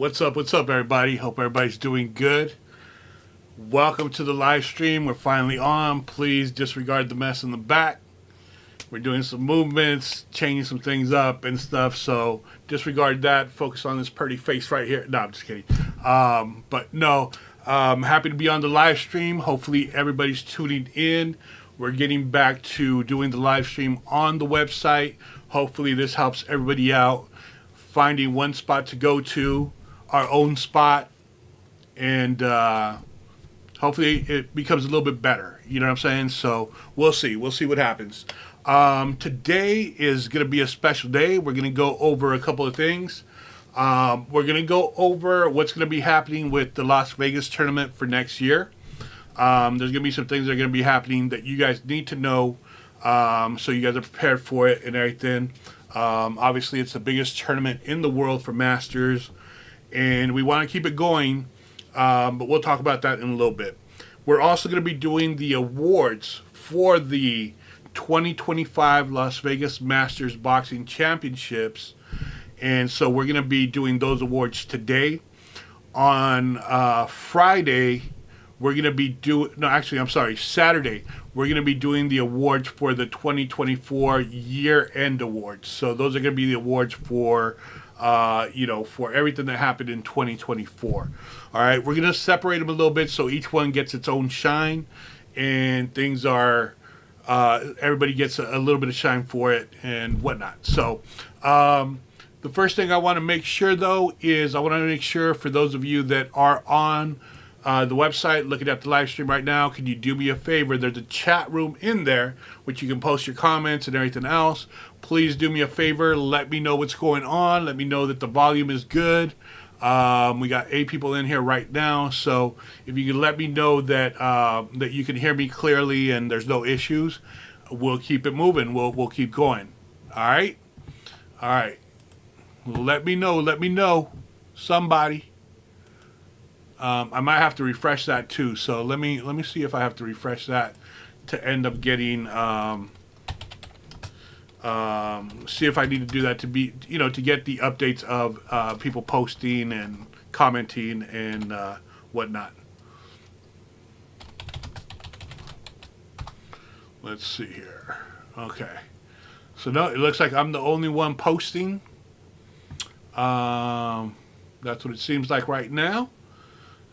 What's up, everybody? Hope everybody's doing good. Welcome to the live stream. We're finally on. Please disregard the mess in the back. We're doing some movements, changing some things up and stuff. So disregard that. Focus on this pretty face right here. No, I'm just kidding. But no, happy to be on the live stream. Hopefully everybody's tuning in. We're getting back to doing the live stream on the website. Hopefully this helps everybody out. Finding one spot to go to, our own spot, and hopefully it becomes a little bit better. You know what I'm saying? So we'll see. We'll see what happens. Today is going to be a special day. We're going to go over a couple of things. We're going to go over what's going to be happening with the Las Vegas tournament for next year. There's going to be some things that are going to be happening that you guys need to know, so you guys are prepared for it and everything. Obviously, it's the biggest tournament in the world for Masters, and we want to keep it going, but we'll talk about that in a little bit. We're also going to be doing the awards for the 2025 Las Vegas Masters Boxing Championships, and so we're going to be doing those awards today. On Friday, we're going to be Saturday, we're going to be doing the awards for the 2024 year-end awards. So those are going to be the awards for, for everything that happened in 2024. All right, we're going to separate them a little bit so each one gets its own shine, and things are, everybody gets a little bit of shine for it and whatnot. So the first thing I want to make sure, though, is I want to make sure for those of you that are on the website, looking at the live stream right now, can you do me a favor? There's a chat room in there which you can post your comments and everything else. Please do me a favor. Let me know what's going on. Let me know that the volume is good. We got 8 people in here right now, so if you can let me know that that you can hear me clearly and there's no issues, we'll keep it moving. We'll keep going. All right. Let me know. Somebody. I might have to refresh that too. So let me see if I have to refresh that to end up getting. See if I need to do that to be, to get the updates of people posting and commenting and whatnot. Let's see here. Okay. So no, it looks like I'm the only one posting. That's what it seems like right now.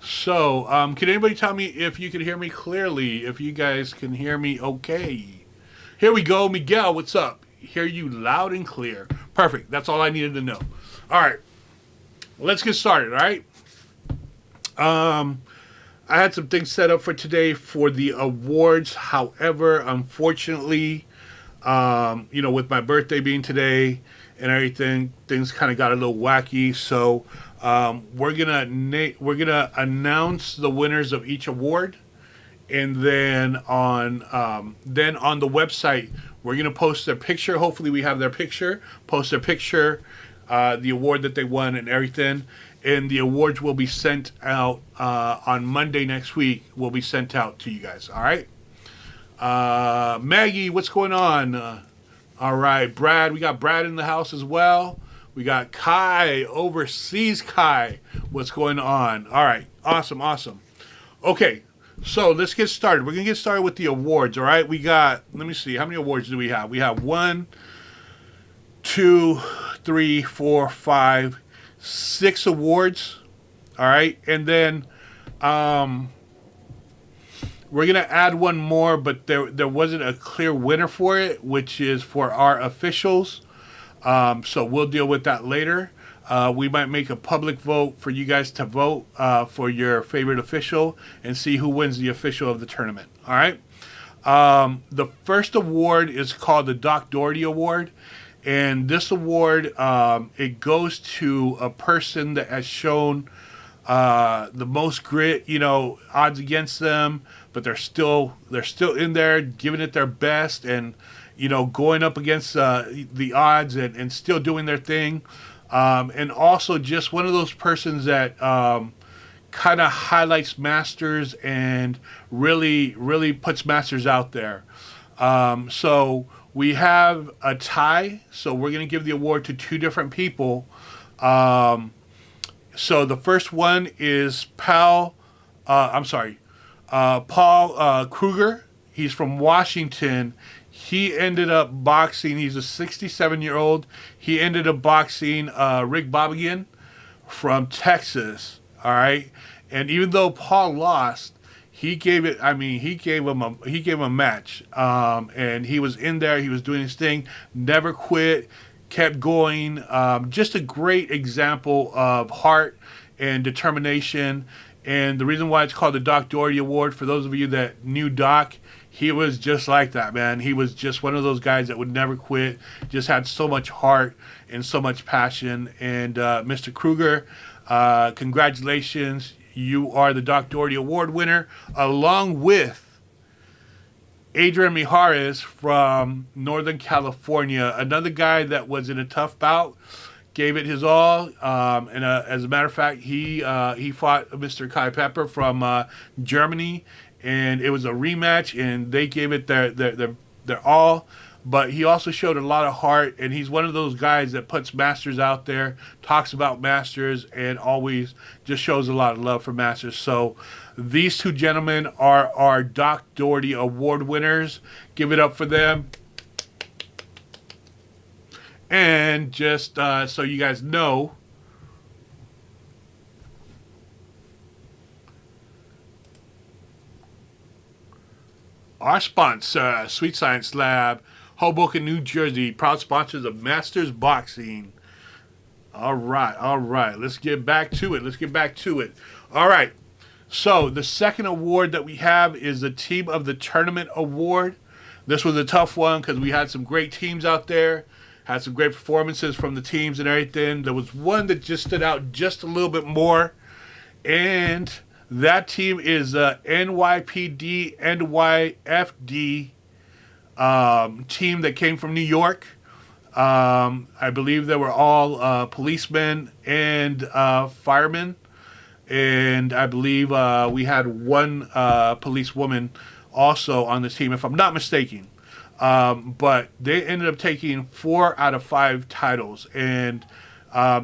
So, can anybody tell me if you can hear me clearly? If you guys can hear me okay. Here we go. Miguel, what's up? Hear you loud and clear. Perfect. That's all I needed to know. All right. Let's get started, all right? I had some things set up for today for the awards. However, unfortunately, with my birthday being today and everything, things kind of got a little wacky. So, we're gonna announce the winners of each award, and then on the website we're gonna post their picture. Hopefully, we have their picture. Post their picture, the award that they won, and everything. And the awards will be sent out on Monday next week. Will be sent out to you guys. All right. Maggie, what's going on? All right, Brad. We got Brad in the house as well. We got Kai, overseas Kai. What's going on? All right. Awesome. Okay, so let's get started. We're going to get started with the awards, all right? We got, let me see, how many awards do we have? We have 1, 2, 3, 4, 5, 6 awards, all right? And then we're going to add one more, but there wasn't a clear winner for it, which is for our officials. So we'll deal with that later. We might make a public vote for you guys to vote for your favorite official and see who wins the official of the tournament. All right. The first award is called the Doc Doherty Award. And this award, it goes to a person that has shown the most grit, odds against them, but they're still in there giving it their best and going up against the odds and still doing their thing. And also just one of those persons that kind of highlights Masters and really, really puts Masters out there. So we have a tie. So we're going to give the award to 2 different people. So the first one is Paul Kruger. He's from Washington. He ended up boxing. He's a 67-year-old. He ended up boxing Rick Bobigan from Texas. All right, and even though Paul lost, he gave it. I mean, he gave him a match, and he was in there. He was doing his thing. Never quit. Kept going. Just a great example of heart and determination. And the reason why it's called the Doc Doherty Award, for those of you that knew Doc, he was just like that, man. He was just one of those guys that would never quit, just had so much heart and so much passion. And Mr. Kruger, congratulations. You are the Doc Doherty Award winner, along with Adrian Mijares from Northern California, another guy that was in a tough bout, gave it his all. And as a matter of fact, he fought Mr. Kai Pepper from Germany, and it was a rematch, and they gave it their all. But he also showed a lot of heart, and he's one of those guys that puts Masters out there, talks about Masters, and always just shows a lot of love for Masters. So these two gentlemen are our Doc Doherty Award winners. Give it up for them. And just so you guys know, our sponsor, Sweet Science Lab, Hoboken, New Jersey, proud sponsors of Masters Boxing. All right. Let's get back to it. All right. So the second award that we have is the Team of the Tournament Award. This was a tough one because we had some great teams out there, had some great performances from the teams and everything. There was one that just stood out just a little bit more, and that team is NYPD NYFD team that came from New York. I believe they were all policemen and firemen, and I believe we had one policewoman also on this team, if I'm not mistaken. But they ended up taking 4 out of 5 titles, and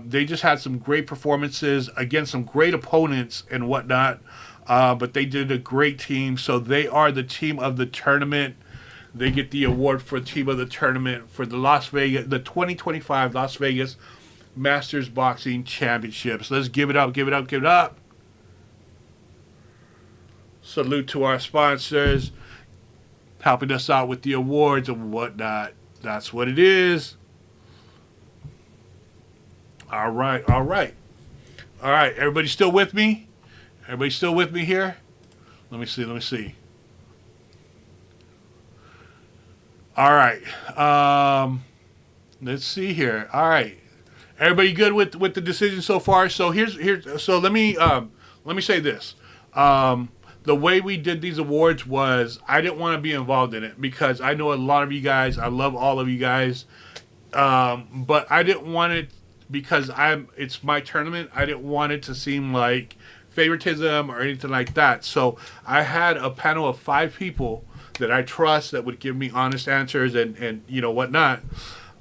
they just had some great performances against some great opponents and whatnot. But they did a great team, so they are the Team of the Tournament. They get the award for Team of the Tournament for the 2025 Las Vegas Masters Boxing Championships. Let's give it up. Salute to our sponsors, helping us out with the awards and whatnot. That's what it is. All right. Everybody still with me? Here? Let me see. All right. Let's see here. All right. Everybody good with the decision so far? So so let me say this. The way we did these awards was I didn't want to be involved in it because I know a lot of you guys. I love all of you guys. But I didn't want it because it's my tournament. I didn't want it to seem like favoritism or anything like that. So I had a panel of 5 people that I trust that would give me honest answers and whatnot,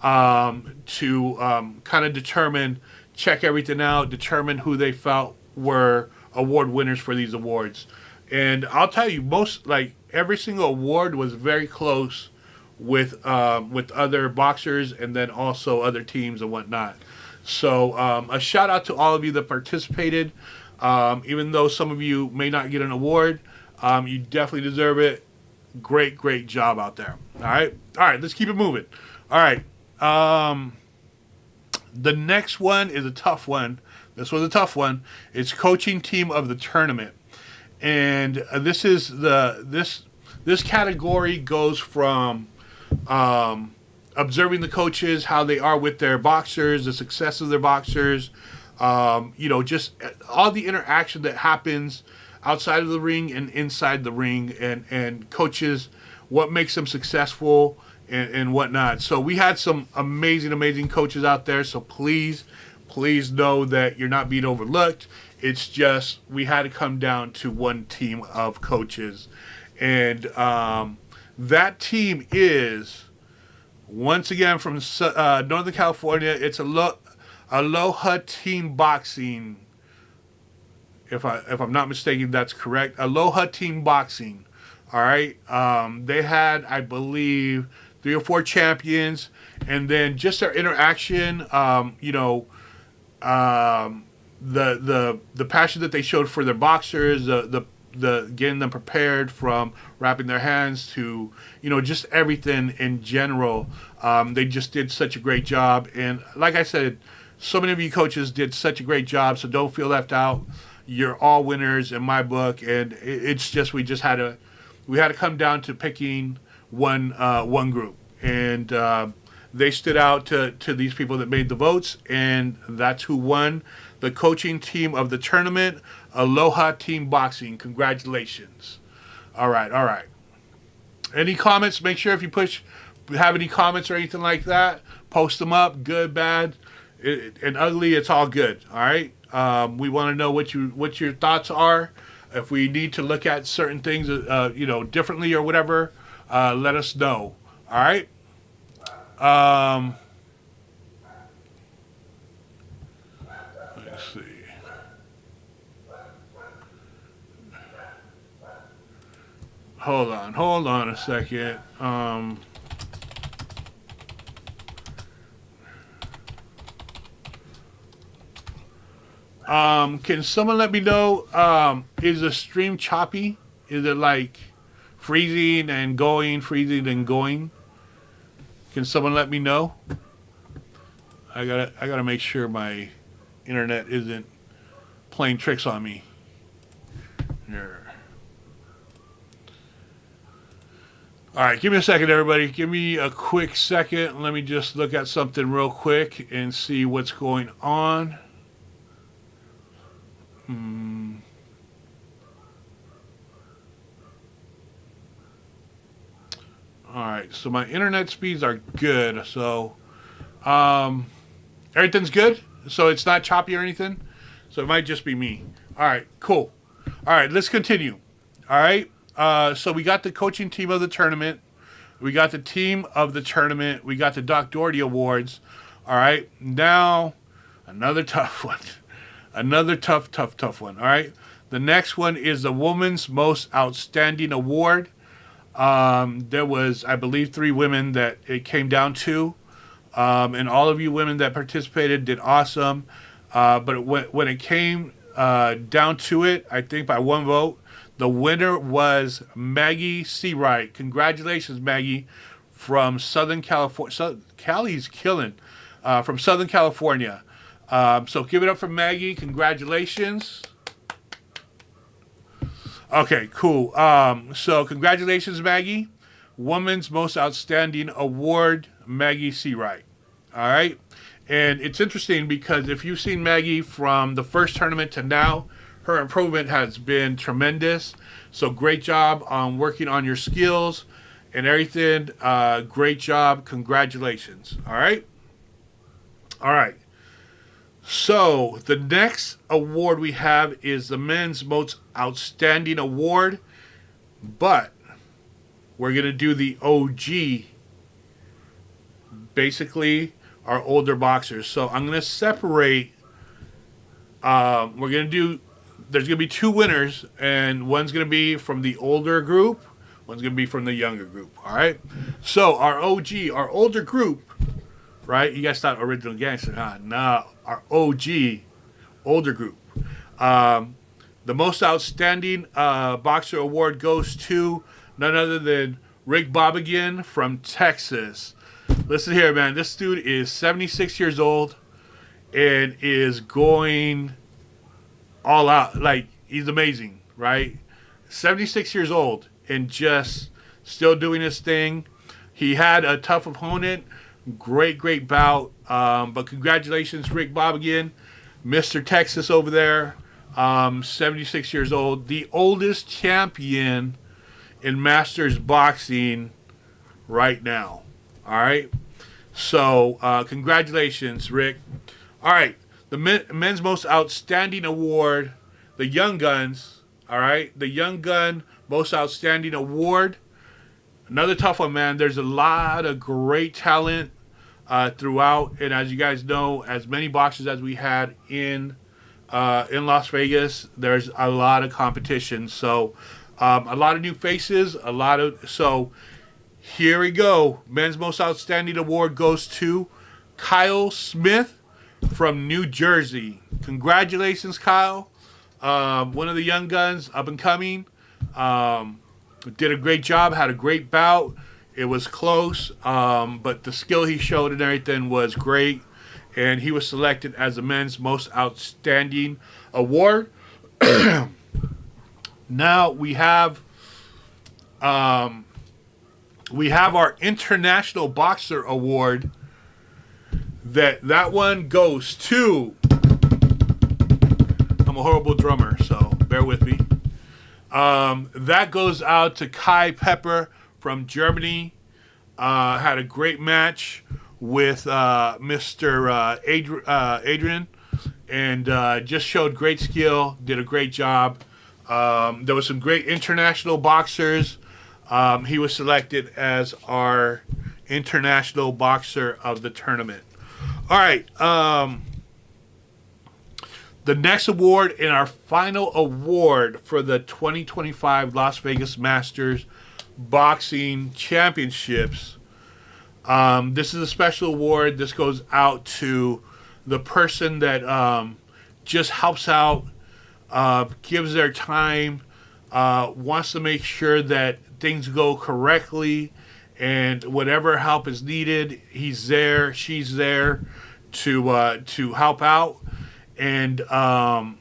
to kind of check everything out, determine who they felt were award winners for these awards. And I'll tell you, every single award was very close with other boxers and then also other teams and whatnot. So a shout out to all of you that participated. Even though some of you may not get an award, you definitely deserve it. Great job out there. All right, let's keep it moving. All right. The next one is a tough one. This was a tough one. It's Coaching Team of the Tournament. And this category goes from observing the coaches, how they are with their boxers, the success of their boxers, just all the interaction that happens outside of the ring and inside the ring, and coaches, what makes them successful and whatnot. So we had some amazing coaches out there. So please know that you're not being overlooked. It's just we had to come down to one team of coaches. And that team is, once again, from Northern California. It's Aloha Team Boxing if I'm not mistaken, that's correct. Aloha Team Boxing. All right. They had, I believe, 3 or 4 champions, and then just their interaction. The passion that they showed for their boxers, the getting them prepared, from wrapping their hands to just everything in general. They just did such a great job, and like I said, so many of you coaches did such a great job. So don't feel left out. You're all winners in my book, and it's just we had to come down to picking one group, and they stood out to these people that made the votes, and that's who won the coaching team of the tournament. Aloha Team Boxing. Congratulations. All right. Any comments? Make sure if you have any comments or anything like that, post them up. Good, bad, and ugly. It's all good. All right. We want to know what your thoughts are. If we need to look at certain things, differently or whatever, let us know. All right. Let's see. Hold on a second. Can someone let me know, is the stream choppy? Is it like freezing and going, freezing and going? Can someone let me know? I gotta make sure my internet isn't playing tricks on me. Here. All right, give me a second, everybody. Give me a quick second. Let me just look at something real quick and see what's going on. All right, so my internet speeds are good. So everything's good. So it's not choppy or anything. So it might just be me. All right, cool. All right, let's continue. All right. So we got the coaching team of the tournament. We got the team of the tournament. We got the Doc Doherty Awards. All right. Now, another tough one. Another tough one. All right. The next one is the Woman's Most Outstanding Award. There was, I believe, 3 women that it came down to. And all of you women that participated did awesome. But when it came down to it, I think by 1 vote, the winner was Maggie Seawright. Congratulations, Maggie, from Southern California. Callie's killing, from Southern California. So give it up for Maggie. Congratulations. Okay, cool. So congratulations, Maggie. Woman's Most Outstanding Award, Maggie Seawright. All right. And it's interesting because if you've seen Maggie from the first tournament to now, her improvement has been tremendous. So great job on working on your skills and everything. Great job. Congratulations. All right. All right. So the next award we have is the Men's Most Outstanding Award. But we're going to do the OG. Basically, our older boxers. So I'm going to separate. We're going to do. There's going to be 2 winners, and one's going to be from the older group, one's going to be from the younger group. All right. So our OG, our older group, right? You guys thought original gangster, huh? No, our OG, older group. The most outstanding boxer award goes to none other than Rick Bobigan from Texas. Listen here, man. This dude is 76 years old and is going all out. Like, he's amazing, right? 76 years old and just still doing his thing. He had a tough opponent. Great bout. But congratulations, Rick Bobigan, Mr. Texas over there. 76 years old. The oldest champion in Masters boxing right now. All right. So congratulations, Rick. All right. The Men's Most Outstanding Award, the Young Guns. All right. The Young Gun Most Outstanding Award. Another tough one, man. There's a lot of great talent throughout. And as you guys know, as many boxers as we had in in Las Vegas. There's a lot of competition, so a lot of new faces. So here we go. Men's Most Outstanding Award goes to Kyle Smith from New Jersey. Congratulations, Kyle. One of the young guns, up and coming. Did a great job, had a great bout. It was close, but the skill he showed and everything was great. And he was selected as the Men's Most Outstanding Award. Now we have our International Boxer Award. That one goes to, I'm a horrible drummer, so bear with me. That goes out to Kai Pepper from Germany. Had a great match with Mr. Adrian, and just showed great skill, did a great job. There was some great international boxers. He was selected as our international boxer of the tournament. All right. The next award and our final award for the 2025 Las Vegas Masters Boxing Championships. This is a special award. This goes out to the person that just helps out, gives their time, wants to make sure that things go correctly, and whatever help is needed, he's there, she's there to help out. And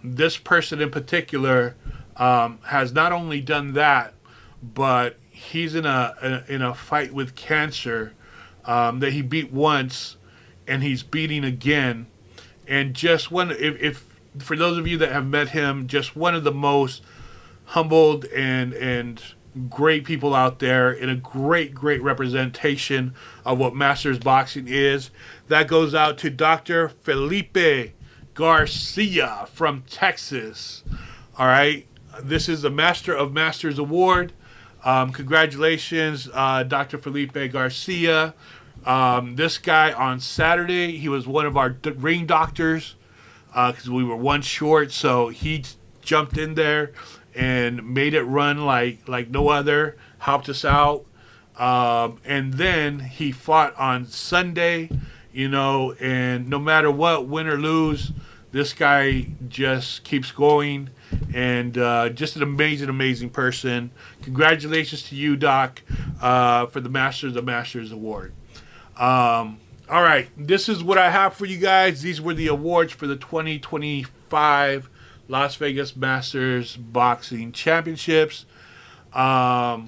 this person in particular has not only done that, but he's in a fight with cancer that he beat once, and he's beating again. And just if for those of you that have met him, just one of the most humbled and great people out there, and a great representation of what Masters Boxing is. That goes out to Dr. Felipe Garcia from Texas. All right, this is the Master of Masters Award. Congratulations, Dr. Felipe Garcia. This guy on Saturday, he was one of our ring doctors because we were one short, so he jumped in there and made it run like no other, helped us out. And then he fought on Sunday, and no matter what, win or lose, this guy just keeps going, and just an amazing person. Congratulations to you, Doc, for the Masters of Masters Award. All right, this is what I have for you guys. These were the awards for the 2025 Las Vegas Masters Boxing Championships. For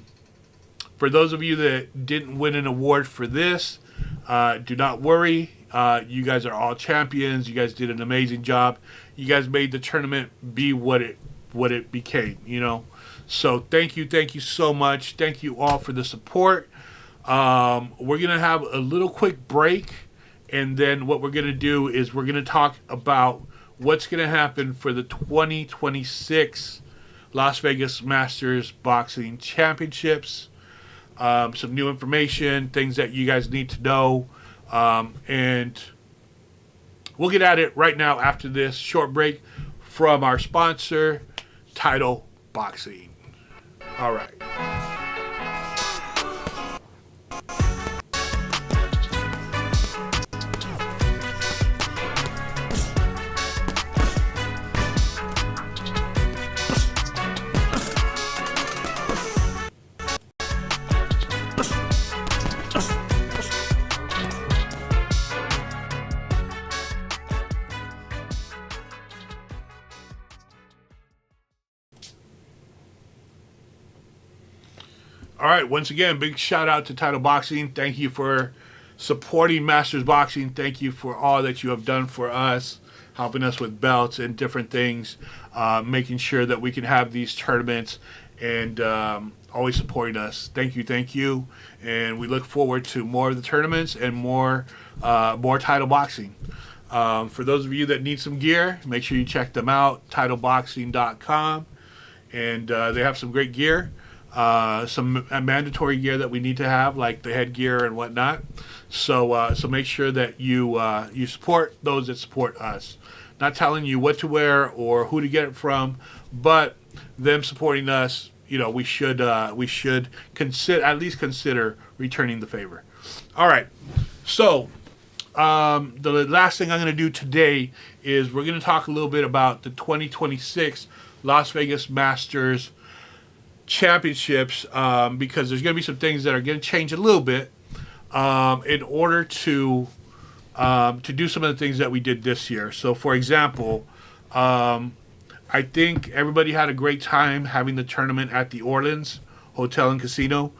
those of you that didn't win an award for this, do not worry. You guys are all champions. You guys did an amazing job. You guys made the tournament be what it became, So thank you so much. Thank you all for the support. We're going to have a little quick break, and then what we're going to do is we're going to talk about what's going to happen for the 2026 Las Vegas Masters Boxing Championships. Some new information, things that you guys need to know. And we'll get at it right now after this short break from our sponsor, Title Boxing. All right. All right, once again, big shout out to Title Boxing. Thank you for supporting Masters Boxing. Thank you for all that you have done for us, helping us with belts and different things, making sure that we can have these tournaments, and always supporting us. Thank you. And we look forward to more of the tournaments and more Title Boxing. For those of you that need some gear, make sure you check them out, titleboxing.com. And they have some great gear. Some mandatory gear that we need to have, like the headgear and whatnot. So make sure that you support those that support us. not telling you what to wear or who to get it from, but them supporting us. We should consider, at least consider, returning the favor. All right, so the last thing I'm going to do today is we're going to talk a little bit about the 2026 Las Vegas Masters Championships, because there's going to be some things that are going to change a little bit in order to do some of the things that we did this year. So, for example, I think everybody had a great time having the tournament at the Orleans Hotel and Casino.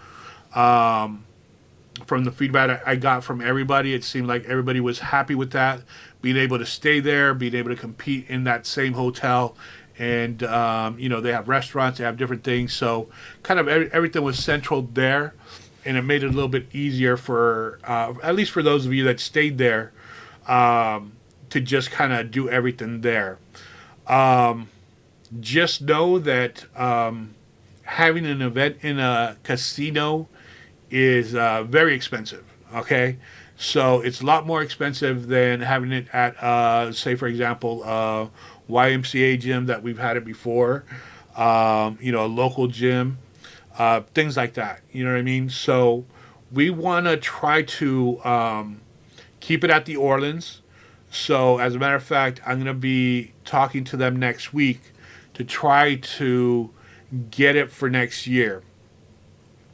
From the feedback I got from everybody, it seemed like everybody was happy with that, being able to stay there, being able to compete in that same hotel. And, they have restaurants, they have different things. So kind of everything was central there. And it made it a little bit easier for, at least for those of you that stayed there, to just kind of do everything there. Just know that having an event in a casino is very expensive, okay? So it's a lot more expensive than having it at, say, for example, YMCA gym that we've had it before, a local gym, things like that. You know what I mean? So we want to try to keep it at the Orleans. So as a matter of fact, I'm going to be talking to them next week to try to get it for next year.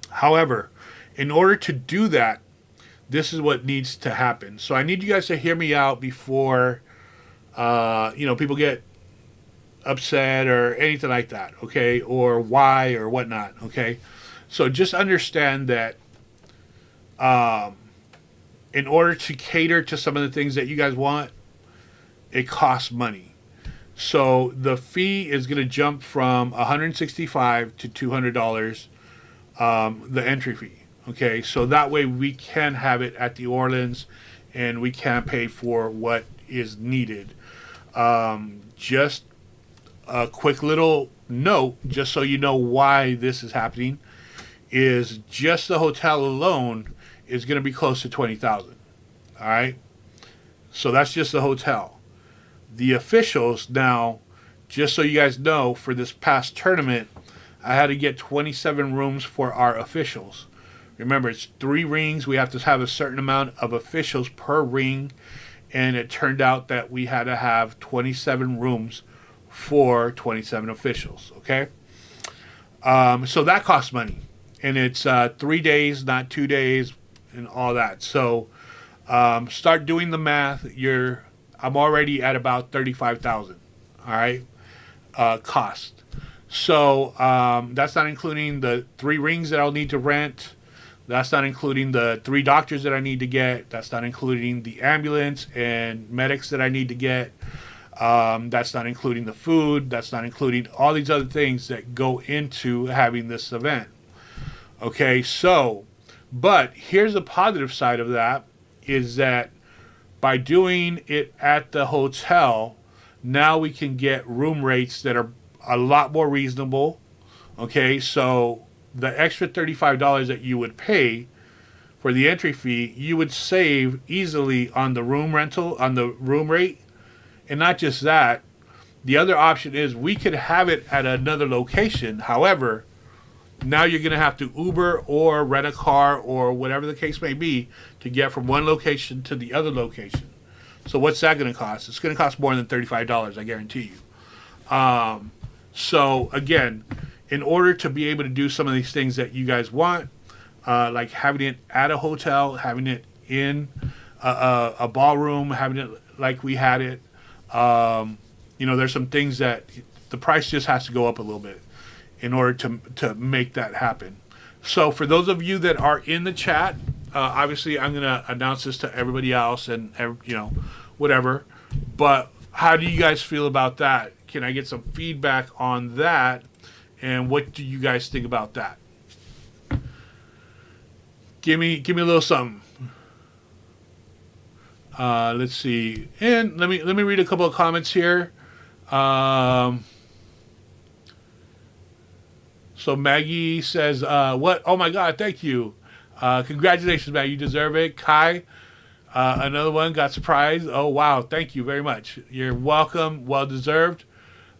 However, in order to do that, this is what needs to happen. So I need you guys to hear me out before, people get upset or anything like that, okay? Or why or whatnot, okay? So just understand that in order to cater to some of the things that you guys want, it costs money. So the fee is going to jump from $165 to $200, the entry fee. Okay, so that way we can have it at the Orleans and we can pay for what is needed. Just a quick little note, just so you know why this is happening, is just the hotel alone is going to be close to $20,000. All right, so that's just the hotel. The officials now, just so you guys know, for this past tournament, I had to get 27 rooms for our officials. Remember, it's 3 rings. We have to have a certain amount of officials per ring. And it turned out that we had to have 27 rooms for 27 officials. Okay? So that costs money. And it's 3 days, not 2 days, and all that. So start doing the math. I'm already at about $35,000. All right? Cost. So that's not including the 3 rings that I'll need to rent. That's not including the 3 doctors that I need to get. That's not including the ambulance and medics that I need to get. That's not including the food. That's not including all these other things that go into having this event. Okay, so, but here's the positive side of that, is that by doing it at the hotel, now we can get room rates that are a lot more reasonable. Okay, so the extra $35 that you would pay for the entry fee, you would save easily on the room rental, on the room rate. And not just that, the other option is we could have it at another location. However, now you're going to have to Uber or rent a car or whatever the case may be to get from one location to the other location. So what's that going to cost? It's going to cost more than $35, I guarantee you. So again, in order to be able to do some of these things that you guys want, like having it at a hotel, having it in a ballroom, having it like we had it, there's some things that the price just has to go up a little bit in order to make that happen. So for those of you that are in the chat, obviously I'm going to announce this to everybody else and, whatever. But how do you guys feel about that? Can I get some feedback on that? And what do you guys think about that? Give me a little something. Let's see. And let me read a couple of comments here. So Maggie says, what? Oh my God, thank you. Congratulations, Maggie. You deserve it. Kai, Another one got surprised. Oh, wow. Thank you very much. You're welcome. Well deserved.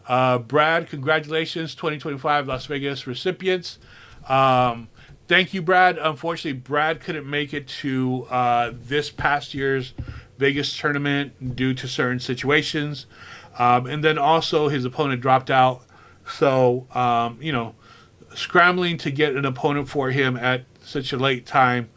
Brad, congratulations, 2025 Las Vegas recipients. Thank you, Brad. Unfortunately, Brad couldn't make it to this past year's Vegas tournament due to certain situations. And then also his opponent dropped out. So, scrambling to get an opponent for him at such a late time,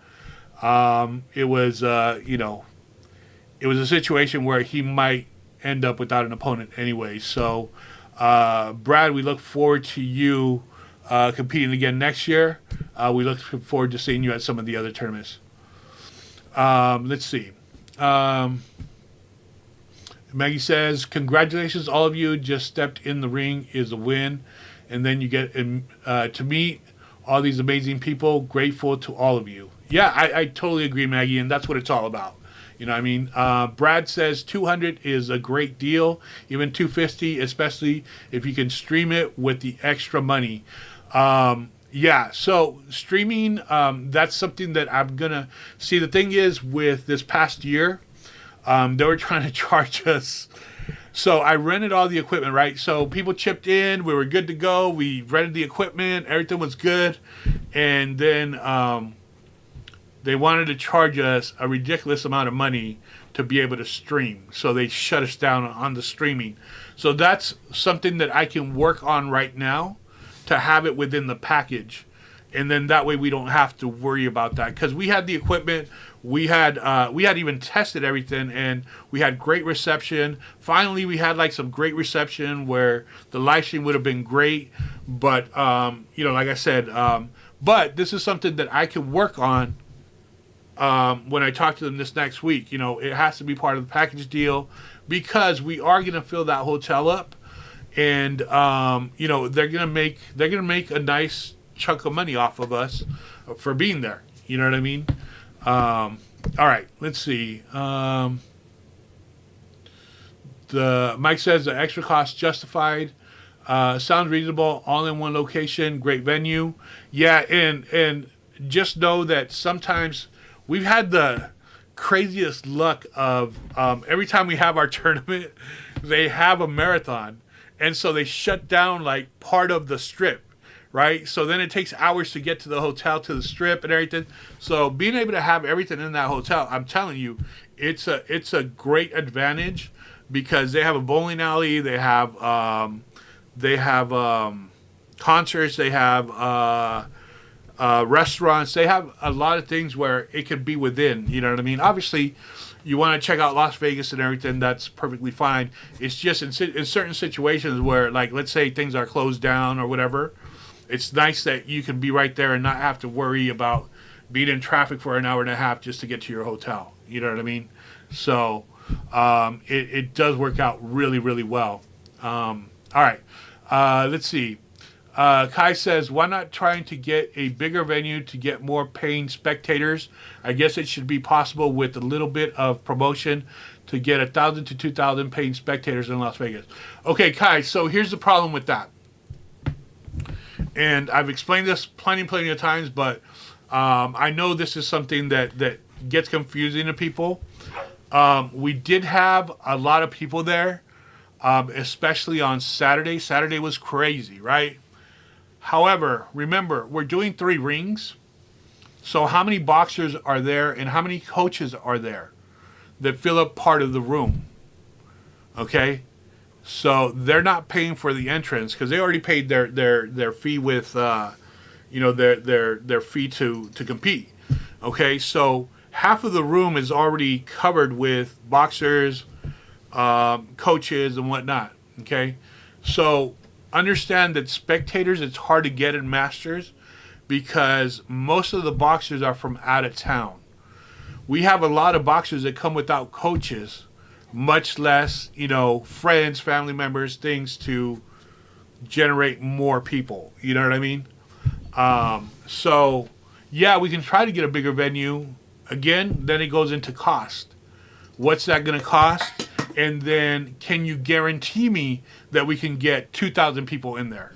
it was, it was a situation where he might end up without an opponent anyway. So, Brad, we look forward to you competing again next year. We look forward to seeing you at some of the other tournaments. Let's see. Maggie says, congratulations, all of you. Just stepped in the ring is a win. And then you get to meet all these amazing people. Grateful to all of you. Yeah, I totally agree, Maggie, and that's what it's all about. You know what I mean? Brad says 200 is a great deal, even 250, especially if you can stream it with the extra money. Yeah, so streaming, that's something that I'm going to see. The thing is, with this past year, they were trying to charge us. So I rented all the equipment, right? So people chipped in. We were good to go. We rented the equipment. Everything was good. And then they wanted to charge us a ridiculous amount of money to be able to stream. So they shut us down on the streaming. So that's something that I can work on right now to have it within the package. And then that way we don't have to worry about that. Because we had the equipment. We had even tested everything, and we had great reception. Finally, we had like some great reception where the live stream would have been great. But, like I said, but this is something that I can work on when I talk to them this next week. It has to be part of the package deal because we are going to fill that hotel up. And, they're going to make a nice chunk of money off of us for being there. You know what I mean? All right, let's see. The Mike says the extra cost justified. Sounds reasonable. All in one location. Great venue. Yeah, and just know that sometimes we've had the craziest luck of every time we have our tournament, they have a marathon, and so they shut down like part of the strip. Right? So then it takes hours to get to the hotel, to the strip and everything. So being able to have everything in that hotel, I'm telling you, it's a great advantage because they have a bowling alley, they have concerts, they have restaurants, they have a lot of things where it can be within, you know what I mean? Obviously, you want to check out Las Vegas and everything, that's perfectly fine. It's just in certain situations where, like, let's say things are closed down or whatever, it's nice that you can be right there and not have to worry about being in traffic for an hour and a half just to get to your hotel. You know what I mean? So it does work out really, really well. All right. Let's see. Kai says, why not trying to get a bigger venue to get more paying spectators? I guess it should be possible with a little bit of promotion to get 1,000 to 2,000 paying spectators in Las Vegas. Okay, Kai, so here's the problem with that. And I've explained this plenty of times, but I know this is something that gets confusing to people. We did have a lot of people there, especially on Saturday. Saturday was crazy, right? However, remember, we're doing 3 rings. So how many boxers are there and how many coaches are there that fill up part of the room? Okay? So they're not paying for the entrance because they already paid their fee with, their fee to compete. Okay, so half of the room is already covered with boxers, coaches, and whatnot. Okay, so understand that spectators, it's hard to get in Masters because most of the boxers are from out of town. We have a lot of boxers that come without coaches, much less, friends, family members, things to generate more people. You know what I mean? So, yeah, we can try to get a bigger venue. Again, then it goes into cost. What's that going to cost? And then can you guarantee me that we can get 2,000 people in there?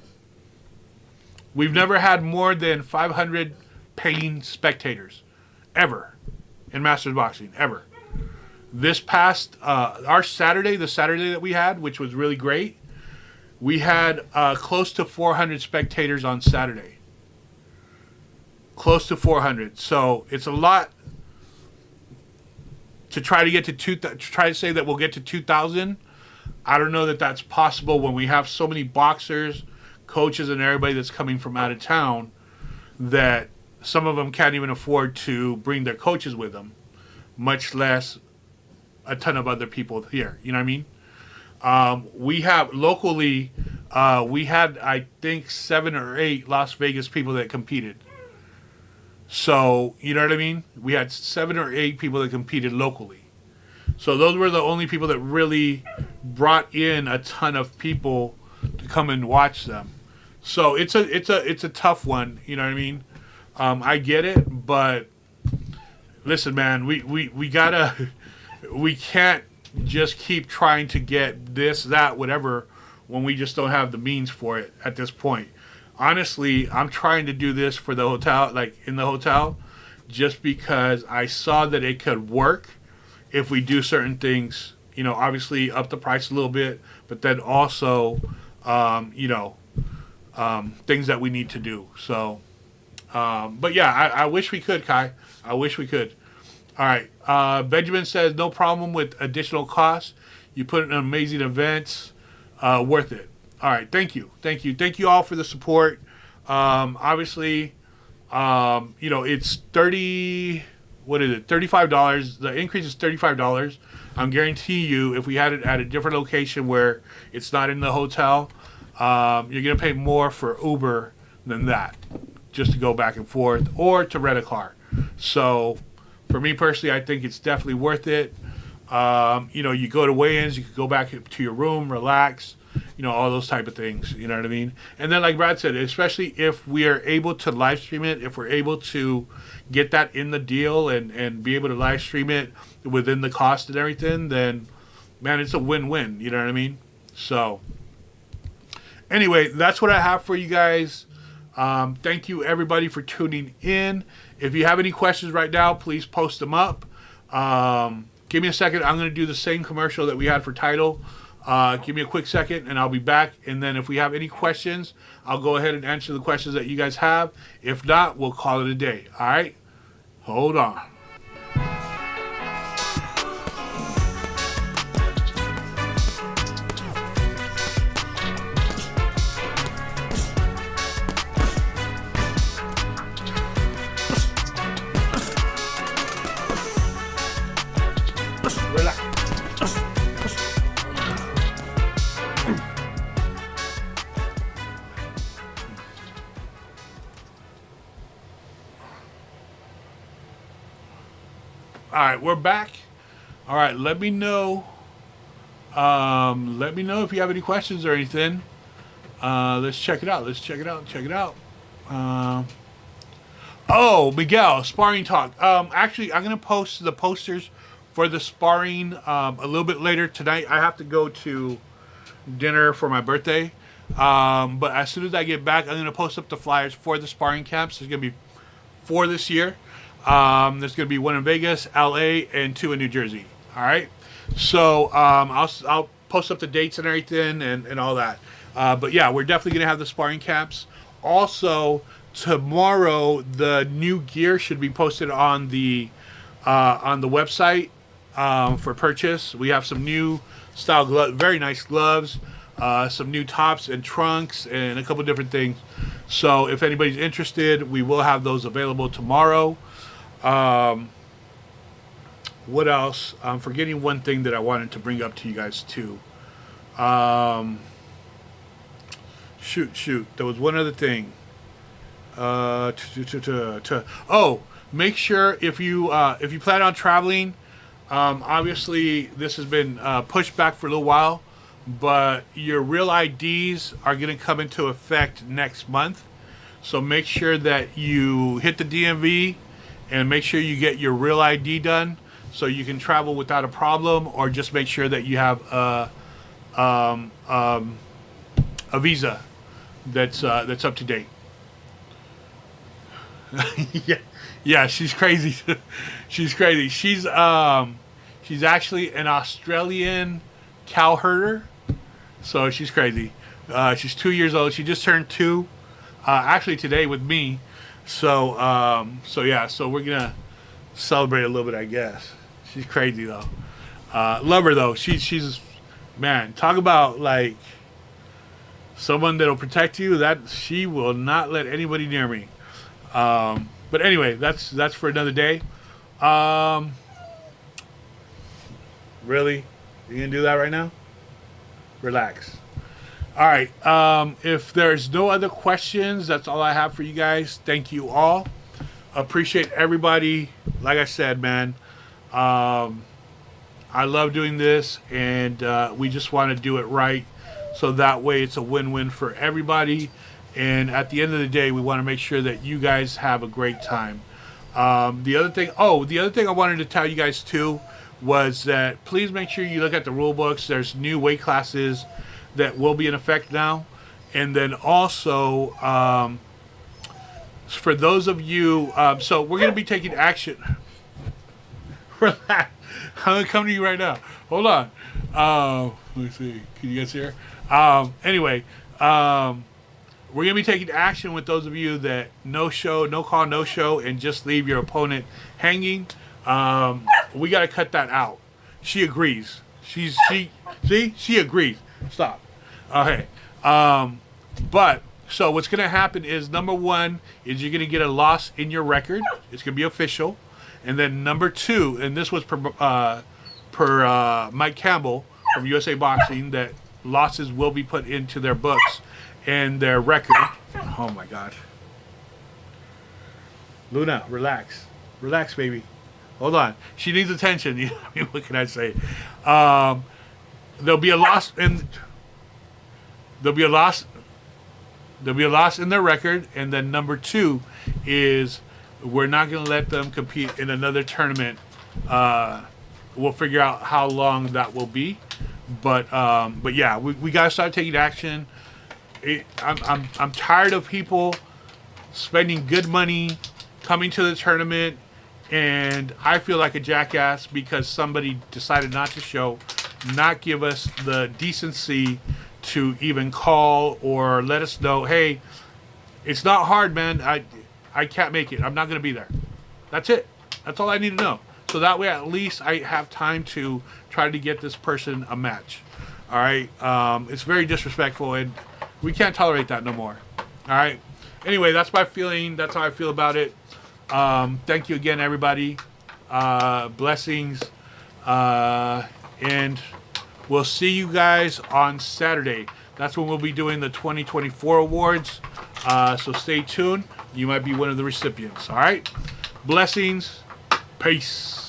We've never had more than 500 paying spectators, ever, in Masters Boxing, ever. This past our Saturday, the Saturday that we had, which was really great, we had close to 400 spectators on Saturday. Close to 400. So it's a lot to try to get to try to say that we'll get to 2,000. I don't know that that's possible when we have so many boxers, coaches, and everybody that's coming from out of town that some of them can't even afford to bring their coaches with them, much less a ton of other people here. You know what I mean? We have locally, we had, I think, 7 or 8 Las Vegas people that competed. So, you know what I mean? We had 7 or 8 people that competed locally. So those were the only people that really brought in a ton of people to come and watch them. So it's a tough one, you know what I mean? I get it, but listen, man, we gotta, we can't just keep trying to get this, that, whatever, when we just don't have the means for it at this point. Honestly, I'm trying to do this for the hotel, like in the hotel, just because I saw that it could work if we do certain things, you know, obviously up the price a little bit, but then also, things that we need to do. So, but yeah, I wish we could, Kai. I wish we could. All right. Benjamin says, no problem with additional costs. You put in an amazing event, worth it. All right. Thank you. Thank you. Thank you all for the support. Obviously, it's $35. The increase is $35. I'm guarantee you, if we had it at a different location where it's not in the hotel, you're going to pay more for Uber than that, just to go back and forth or to rent a car. So for me personally, I think it's definitely worth it. You go to weigh-ins, you could go back to your room, relax, all those type of things, you know what I mean? And then like Brad said, especially if we are able to live stream it, if we're able to get that in the deal and be able to live stream it within the cost and everything, then man, it's a win-win, you know what I mean? So anyway, that's what I have for you guys. Thank you everybody for tuning in. If you have any questions right now, please post them up. Give me a second. I'm going to do the same commercial that we had for Tidal. Give me a quick second and I'll be back. And then if we have any questions, I'll go ahead and answer the questions that you guys have. If not, we'll call it a day. All right? Hold on. All right, we're back. All right, let me know. Let me know if you have any questions or anything. Let's check it out. Check it out. Miguel, sparring talk. Actually, I'm gonna post the posters for the sparring a little bit later tonight. I have to go to dinner for my birthday. But as soon as I get back, I'm gonna post up the flyers for the sparring camps. There's gonna be 4 this year. There's going to be 1 in Vegas, LA, and 2 in New Jersey. All right. So I'll post up the dates and everything and all that. But yeah, we're definitely going to have the sparring camps. Also, tomorrow the new gear should be posted on the website for purchase. We have some new style gloves, very nice gloves, some new tops and trunks, and a couple different things. So if anybody's interested, we will have those available tomorrow. What else? I'm forgetting one thing that I wanted to bring up to you guys too. Shoot. There was one other thing. Make sure if you plan on traveling, obviously this has been pushed back for a little while, but your real IDs are going to come into effect next month. So make sure that you hit the DMV and make sure you get your real ID done so you can travel without a problem, or just make sure that you have a visa that's up to date. Yeah, she's crazy. She's crazy. She's She's actually an Australian cow herder. So she's crazy. She's 2 years old. She just turned 2. Actually today with me. So yeah. So we're gonna celebrate a little bit, I guess. She's crazy though. Love her though. She's man. Talk about like someone that'll protect you. That she will not let anybody near me. But anyway, that's for another day. Really, you gonna do that right now? Relax. All right. If there's no other questions, that's all I have for you guys. Thank you all. Appreciate everybody. Like I said, man, I love doing this, and we just want to do it right, so that way it's a win-win for everybody. And at the end of the day, we want to make sure that you guys have a great time. The other thing I wanted to tell you guys too was that please make sure you look at the rule books. There's new weight classes that will be in effect now. And then also, for those of you, so we're going to be taking action. Relax. I'm going to come to you right now. Hold on. Let me see. Can you guys hear? Anyway, we're going to be taking action with those of you that no call, no show, and just leave your opponent hanging. We got to cut that out. She agrees. She agrees. Stop. Okay. But so what's going to happen is, number one is you're going to get a loss in your record. It's going to be official. And then number two, and this was per Mike Campbell from USA Boxing, that losses will be put into their books and their record. Oh my God. Luna, relax. Relax, baby. Hold on. She needs attention. I mean, what can I say? There'll be a loss in their record, and then number two is we're not going to let them compete in another tournament. We'll figure out how long that will be, but yeah, we got to start taking action. I'm tired of people spending good money coming to the tournament, and I feel like a jackass because somebody decided not to show, not give us the decency to even call or let us know, hey, it's not hard, man. I can't make it. I'm not going to be there. That's it. That's all I need to know. So that way at least I have time to try to get this person a match. All right? It's very disrespectful, and we can't tolerate that no more. All right? Anyway, that's my feeling. That's how I feel about it. Thank you again, everybody. Blessings. And we'll see you guys on Saturday. That's when we'll be doing the 2024 awards. So stay tuned. You might be one of the recipients. All right? Blessings. Peace.